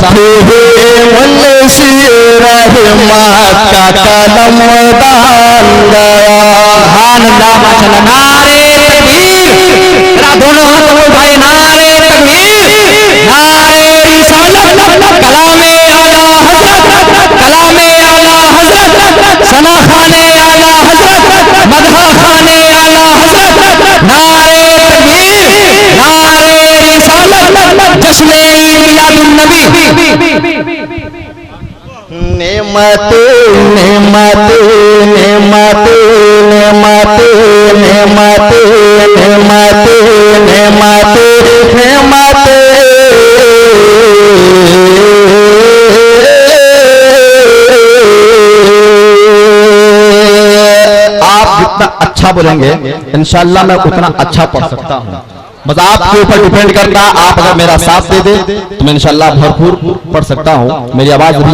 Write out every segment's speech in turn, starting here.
साथी है मुंशी रहमत का कलम दान गया। सुभान अल्लाह माशाअल्लाह। नारे तकबीर, जरा दोनों हाथ बोल भाई, नारे तकबीर, नारे रिसालत, कलामे आला हजरत, कलामे आला हजरत, सना खाने आला हजरत, मदहा खाने आला हजरत। नारे तकबीर, नारे रिसालत, जश्न मिलादुन नबी। नेमते नेमते नेमते नेमते नेमते नेमते नेमते नेमते आप जितना अच्छा बोलेंगे इंशाल्लाह मैं उतना अच्छा पढ़ सकता हूँ। बस आपके ऊपर डिपेंड करता है। आप अगर मेरा साथ दे दे तो मैं इंशाल्लाह भरपूर पढ़ सकता हूँ। मेरी आवाज भी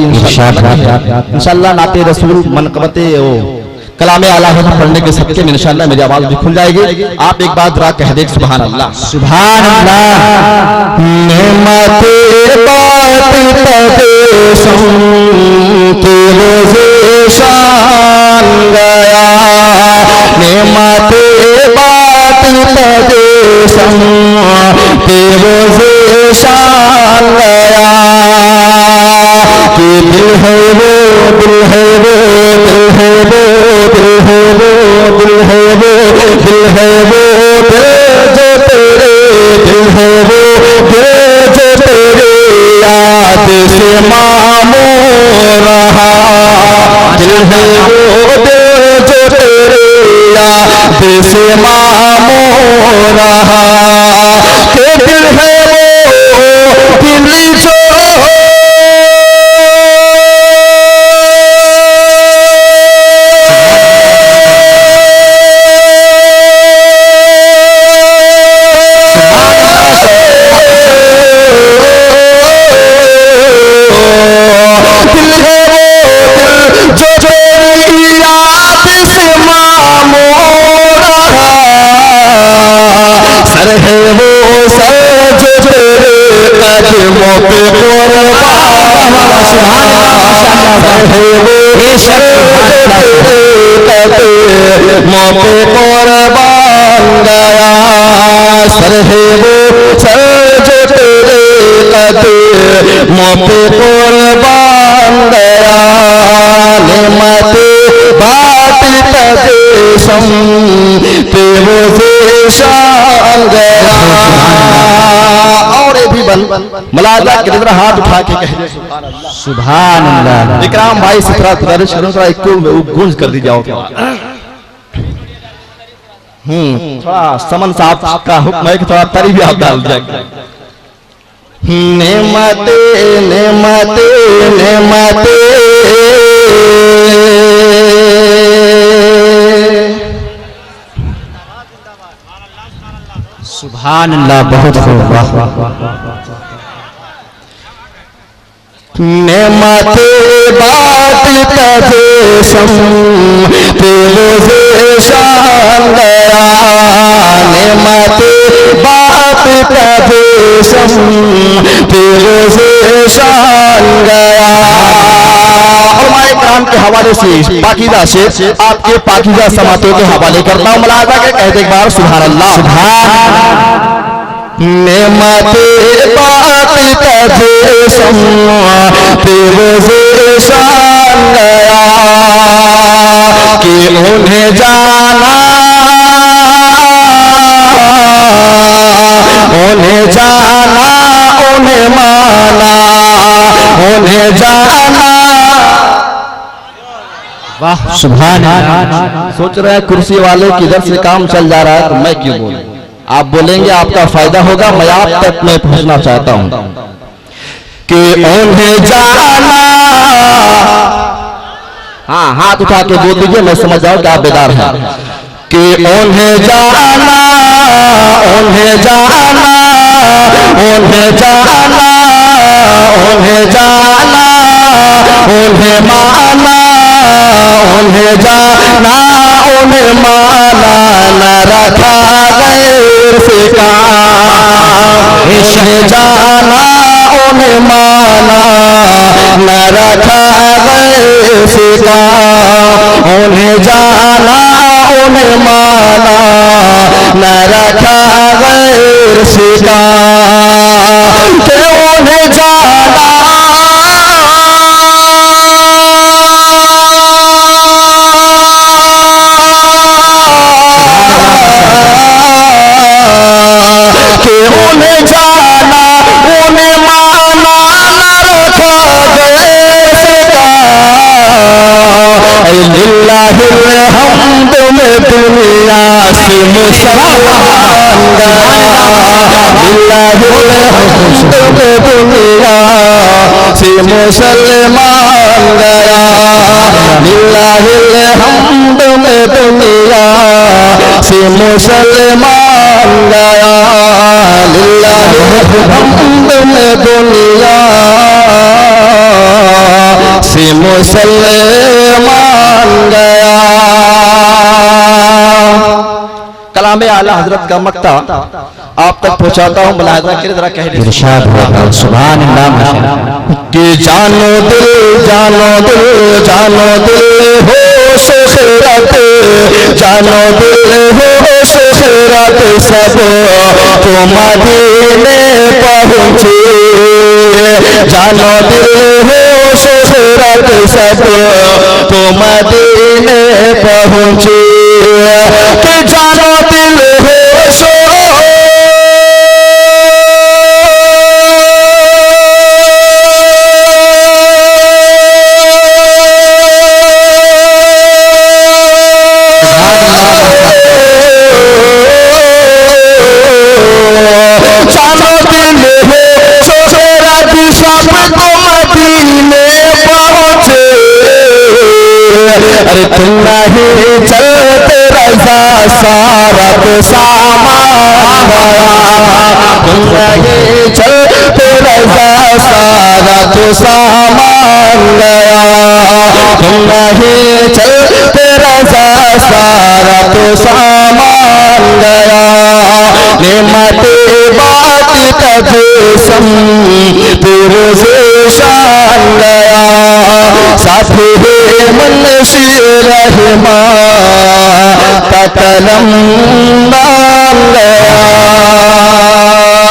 इंशाल्लाह नाते रसूल मनकबते ओ कलामे आला पढ़ने के सबके में इंशाल्लाह मेरी आवाज भी खुल जाएगी। आप एक बात जरा कह दे सुभान अल्लाह। सुभान अल्लाह। नेमते बात तबे के रोज़े शान गया। नेमते बात तबे के रोज़े शान गया। कि दिल है वो दिल है वो दिल है वो दिल है वो दिल है वो दिल है वो दिल जो तेरे दिल है वो दिल जो तेरे याद से मामो रहा। दिल है वो दिल जो तेरे याद से मामो रहा। के दिल है वो दिल जो है वो सर जो तेरे कदमों पे कुर्बान। है वो सर जो तेरे कदमों पे कुर्बान गया। सर है वो सर जो तेरे कदमों पे कुर्बान गया। नेमते बात तदेशम ते वो शान गया। और ये भी मलाजा के नजर हाथ उठा के कह दे सुभान अल्लाह। इकराम भाई सितरा गुजारिश करूं थोड़ा एक गूंज कर दी जाओ। थोड़ा समन साहब का हुक्म है कि थोड़ा तरी भी आप डाल दिया। नेमते नेमते नेमते सुभान अल्लाह। बहुत खूब। नेमते बात तदेशम ते रोज़े शान गया। नेमते बात तदेशम ते रोज़े शान गया। कुरान के हवाले से पाकीज़ा से आपके पाकीज़ा समातों के हवाले करता हूँ। मलाजा के कहते एक बार सुभान अल्लाह। नेमते बात तदेशम ते रोज़े शान गया। कि उन्हें जाना उन्हें जाना उन्हें माना उन्हें जाना। वाह सुभान अल्लाह। सोच रहे हैं कुर्सी वाले किधर से काम चल जा रहा है तो मैं क्यों बोलूं। आप बोलेंगे आपका फायदा होगा। मैं आप तक मैं पहुंचना चाहता हूं कि उन्हें जाना। हाँ हाथ उठा के बोल दीजिए मैं समझ जाऊं कि आप बेदार हैं। कि उन्हें जाना उन्हें जाना उन्हें जाना उन्हें जाना उन्हें माना उन्हें जाना उन्हें माना न रखा गैर से काम। उन्हें जाना उन्हें माना न रखा वैसे का, उन्हें जाना उन्हें माना, न रखा वैसे का कि उन्हें जाना कि उन्हें जाना उन्हें माना, न रखा वैसे का। लिल्लाहिल हम्द में दुनिया से मुसलमान गया, लिल्लाहिल हम्द में दुनिया से मुसलमान गया, लिल्लाहिल हम्द में दुनिया से मुसलमान गया, लिल्लाहिल हम्द में दुनिया से मुसलमान गया। कलाम आला हजरत का मक्ता आप तक पहुंचाता हूं, मुलाहिजा करें जरा, कह इरशाद होगा सुभान अल्लाह कि जानो दिल जानो दिल जानो दिल हो सुखरत, जानो दिल हो सुखरत सब तो मदीने पहुंचे, जानो दिल हो सुखरत सब तो मदीने पहुंचे, कि जानो दिल हो अरे तुम नहीं चलते रजा सारा तो सामान गया, तुम नहीं चलते रजा सारा तो सामान गया, तुम नहीं चलते रजा सारा तो सामान गया, नेमते बात का जिस्म पुरज़े शान गया, साथी मुनशी रहमान का कलम नाम गया।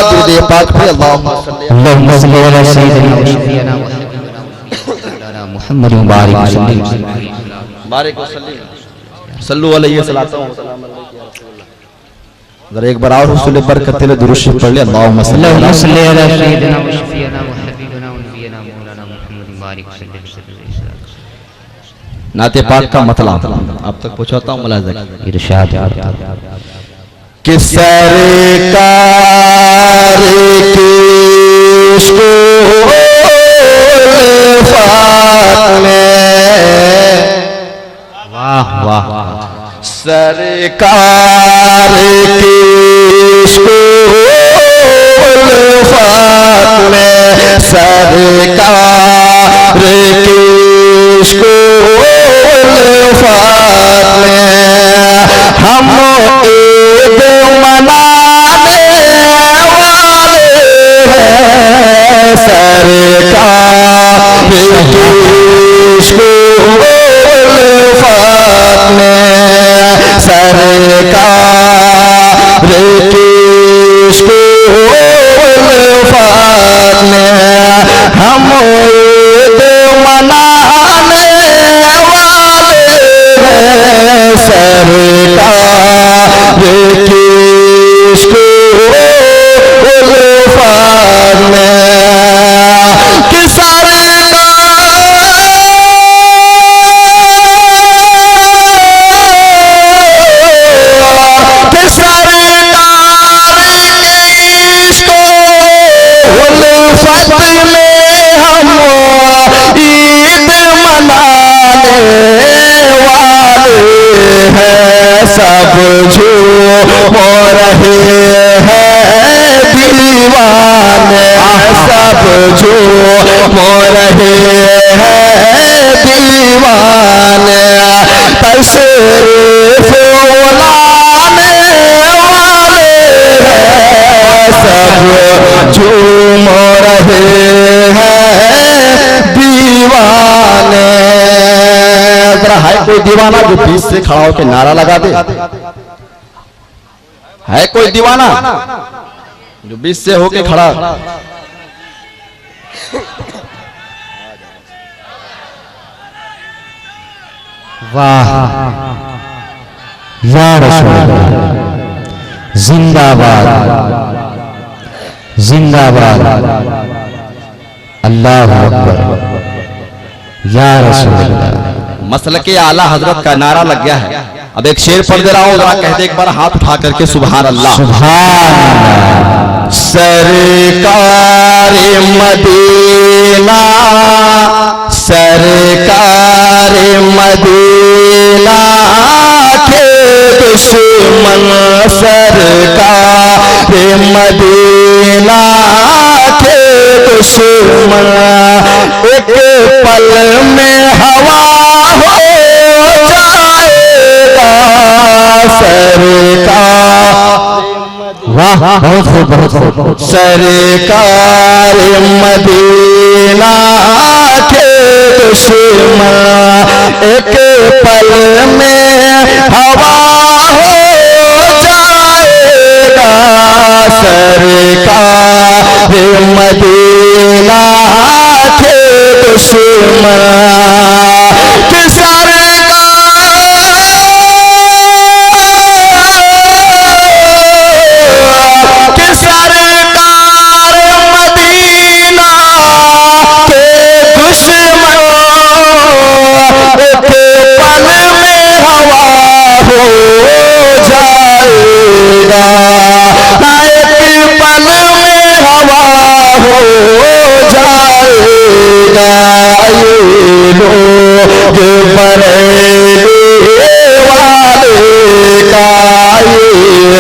दुरूद पाक पे अल्लाहुम्मा सल्ली अला सय्यिदिना मुहम्मद मुबारक वसल्लम बारिक वसल्लम सल्लु अलैहि सलातो व सलाम अलैहि या रसूलल्लाह। जरा एक बार और हुस्न बरकत ले दुरूद शरीफ पढ़ ले, अल्लाहुम्मा सल्ली अला सय्यिदिना व शफीना व हबीबना व नबियना मौलाना मुहम्मद मुबारक वसल्लम। नाते पाक का मतलब आप तक पहुंचाता हूं, मुलाहिजा इरशाद कि सरकार की वाह वाह सरकार की सरकार की हम ईद मनाने वाले हैं, सरकार की उल्फत में, सरकार की उल्फत में हम ईद मनाने वाले हैं, सरकार की उल्फत में, कि सब झूम रहे हैं दीवाने, सब झूम रहे हैं दीवाने, तशरीफ लाने वाले हैं, सब झूम रहे हैं दीवाना जो बीच से खड़ा होकर नारा लगा दे? है कोई दीवाना जो बीच से होके खड़ा? वाह या रसूल अल्लाह, जिंदाबाद जिंदाबाद, अल्लाह अकबर, या रसूल अल्लाह। मसल के आला हजरत का नारा लग गया है। अब एक शेर पढ़ दे रहा हूँ, जरा कह दे एक बार हाथ उठा करके सुभान अल्लाह। सुभान अल्लाह। सरकार मदीना, सरकार मदीना के दुश्मन, सरकार मदीना के दुश्मन, एक पल में हवा हो जाएगा सरकार। वाह, बहुत खूब, बहुत खूब। सरकार मदीना के दुश्मन, एक पल में हवा हो जाएगा सरकार मदीना के दुश्मन।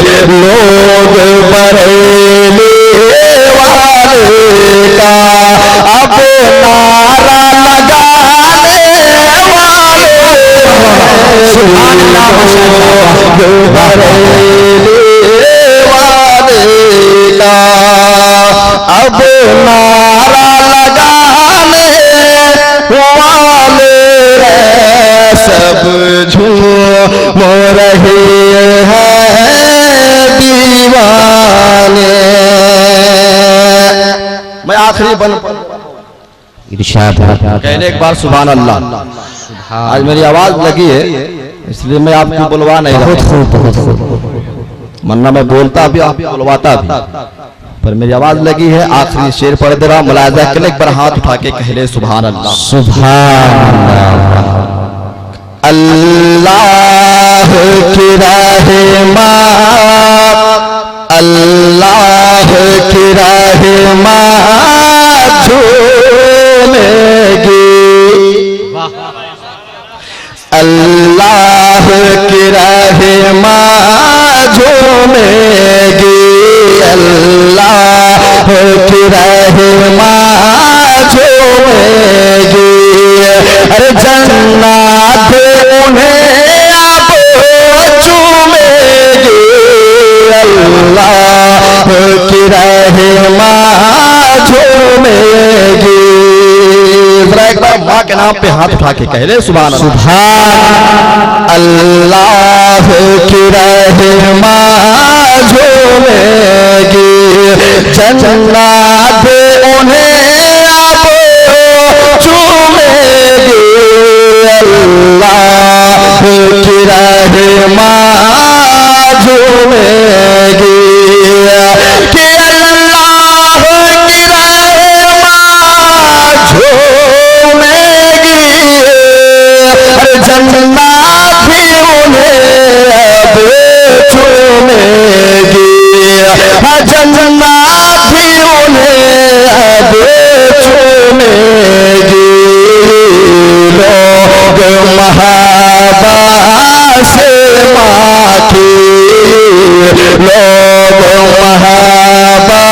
कि लोग बरेली वाले का अब नारा लगाने वाले, सुभान अल्लाह, बरेली वाले का अब नारा लगाने वाले सब झूम रहे हैं दीवाने। मैं आखिरी बन इरशाद कहने एक बार सुभान अल्लाह। आज मेरी आवाज लगी है इसलिए मैं आपको बुलवा नहीं रहा, बहुत खूब, बहुत खूब। वरना मैं बोलता भी आप बुलवाता भी, पर मेरी आवाज लगी है। आखिरी शेर पढ़ दे रहा, मुलाजा के लिए एक बार हाथ उठा के कह ले सुभान अल्लाह। सुभान अल्लाह। अल्लाह की रहमा, अल्लाह की रहमा झूमेगी, अल्लाह की रहमा झूमेगी, अल्लाह की रहमा झूमेगी। अरे जन्नत उन्हें अब चूमेगी, अल्लाह की रहमा झूमेगी। जरा एक बार माँ के नाम पे हाथ उठा के कह दे सुभान सुभान अल्लाह की रहमा झूमेगी, जन्नत उन्हें अब चूमेगी, अल्लाह की रहमा झूमेगी, कि अल्लाह की रहमा झूमेगी, जन्नत भी उन्हें अब चूमेगी, जन्नत भी उन्हें अब चूमेगी। लोग महबा से माँ की, लोग महबा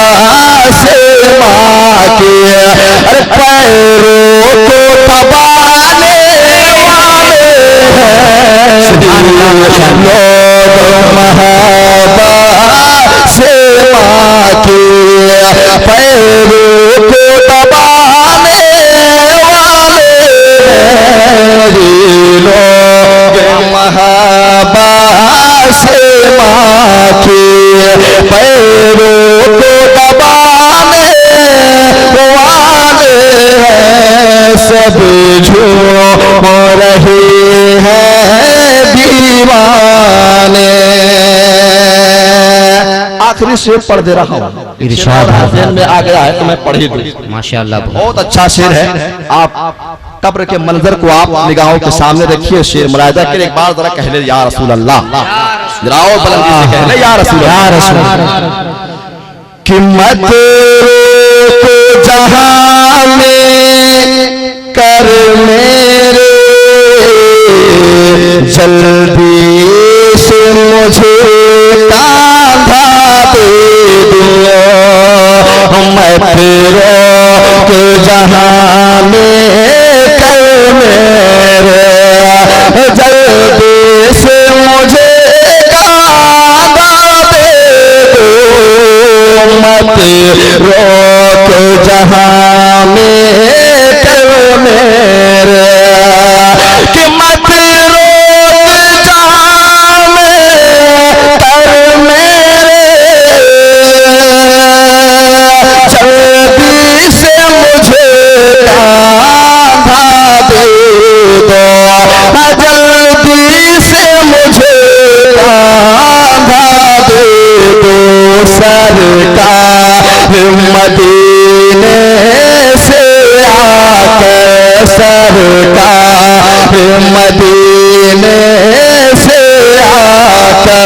से माँ की, अरे पैरों को दबाने वाले हैं, लोग महबा से माँ की, सब झूम रहे हैं दीवाने। आखिरी शेर पढ़ दे रहा हूँ, इरशाद है। ज़हन में आ गया है तो मैं पढ़ ही दूं। माशाअल्लाह। बहुत अच्छा शेर है। आप कब्र के मंजर को आप निगाहों के सामने रखिए, शेर मुलाहिजा करिए। एक बार जरा कह ले या रसूल अल्लाह, जरा और बुलंदी से कह ले या रसूल अल्लाह। कि मत रोको जहां में कर मेरे, जल्दी से मुझे कांधा दे दो। मत रोको जहां में कर मेरे, जल्दी से मुझे कांधा दे दो। मत रोक जहां में कर मेरे, कि मत रोक जहां में कर मेरे, जल्दी से मुझे कांधा दे दो। जल्दी से मुझे कांधा दे दो। सरकार मदीने से आकर, सरकार मदीने से आकर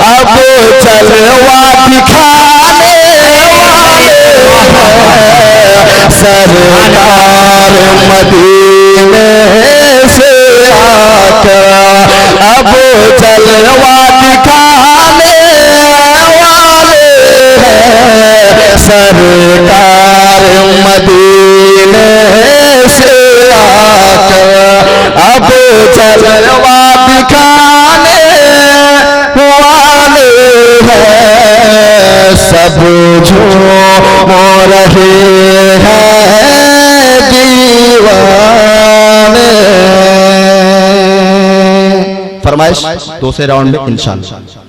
अब चलवा दिखाने वाले हैं। सरकार मदीने से आकर अब चलवा दिखाने वाले हैं। सरकार मदीने से आकर अब चलवा दिखाने वाले हैं। सब झूम रहे हैं दीवाने। फरमाइश दूसरे राउंड में इंशाअल्लाह।